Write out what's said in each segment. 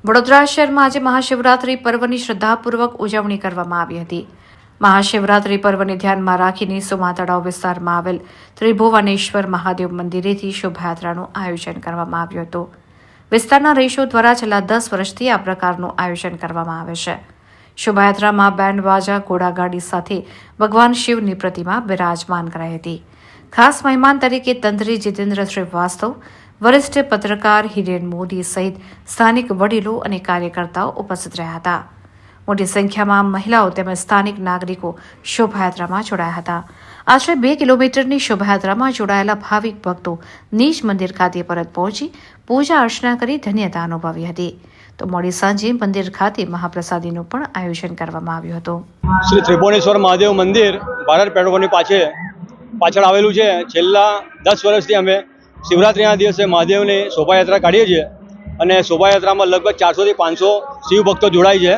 વડોદરા શહેરમાં આજે મહાશિવરાત્રી પર્વની શ્રદ્ધાપૂર્વક ઉજવણી કરવામાં આવી હતી। મહાશિવરાત્રી પર્વને ધ્યાનમાં રાખીને સોમા તળાવ વિસ્તારમાં આવેલ ત્રિભુવનેશ્વર મહાદેવ મંદિરેથી શોભાયાત્રાનું આયોજન કરવામાં આવ્યું હતું। વિસ્તારના રહીશો દ્વારા છેલ્લા 10 વર્ષથી આ પ્રકારનું આયોજન કરવામાં આવે છે। શોભાયાત્રામાં બેન્ડ બાજા ઘોડાગાડી સાથે ભગવાન શિવની પ્રતિમા બિરાજમાન કરાઈ હતી। ખાસ મહેમાન તરીકે તંત્રી જીતેન્દ્ર શ્રીવાસ્તવ, વરિષ્ઠ પત્રકાર હિરેન મોદી સહિત સ્થાનિક વડીલો અને કાર્યકર્તાઓ ઉપસ્થિત રહ્યા હતા। મોટી સંખ્યામાં મહિલાઓ તેમજ સ્થાનિક નાગરિકો શોભાયાત્રામાં જોડાયા હતા। આશરે 2 કિલોમીટરની શોભાયાત્રામાં જોડાયેલા ભાવિક ભક્તો નિજ મંદિર ખાતે પરત પહોંચી પૂજા અર્ચના કરી ધન્યતા અનુભવી હતી। તો મોડી સાંજે મંદિર ખાતે મહાપ્રસાદીનું પણ આયોજન કરવામાં આવ્યું હતું। શ્રી ત્રિભુવનેશ્વર મહાદેવ મંદિર ભારત પેટ્રોલની પાછળ આવેલું છે। છેલ્લા 10 વર્ષથી અમે શિવરાત્રિના દિવસે મહાદેવની શોભાયાત્રા કાઢીએ છીએ અને શોભાયાત્રામાં લગભગ 400 થી 500 શિવ ભક્તો જોડાય છે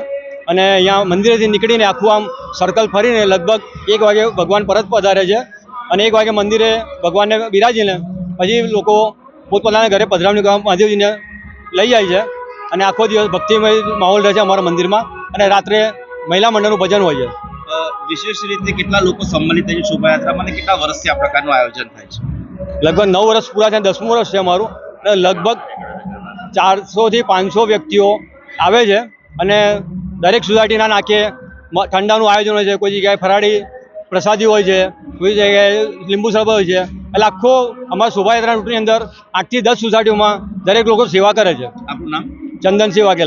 અને અહીંયા મંદિરેથી નીકળીને આખું આમ સર્કલ ફરીને લગભગ 1 વાગે ભગવાન પરત પધારે છે અને 1 વાગે મંદિરે ભગવાનને બિરાજીને પછી લોકો પોતપોતાના ઘરે પધરામણી કરવા મહાદેવજીને લઈ જાય છે અને આખો દિવસ ભક્તિમય માહોલ રહે છે અમારા મંદિરમાં અને રાત્રે મહિલા મંડળનું ભજન હોય છે। વિશેષ રીતે કેટલા લોકો સંમલિત થાય છે શોભાયાત્રામાં અને કેટલા વર્ષથી આ પ્રકારનું આયોજન થાય છે? લગભગ 9 વર્ષ પૂરા થયા, 10મું વર્ષ છે અમારું અને લગભગ 400 થી 500 વ્યક્તિઓ આવે છે અને દરેક સોસાયટીના નાકે ઠંડાનું આયોજન હોય છે। કોઈ જગ્યાએ ફરાળી પ્રસાદી હોય છે, કોઈ જગ્યાએ લીંબુ શરબત હોય છે। એટલે આખો અમારા શોભાયાત્રા રૂટની અંદર 8 થી 10 સોસાયટીઓમાં દરેક લોકો સેવા કરે છે। આપનું નામ? ચંદનસિંહ વાઘેલા।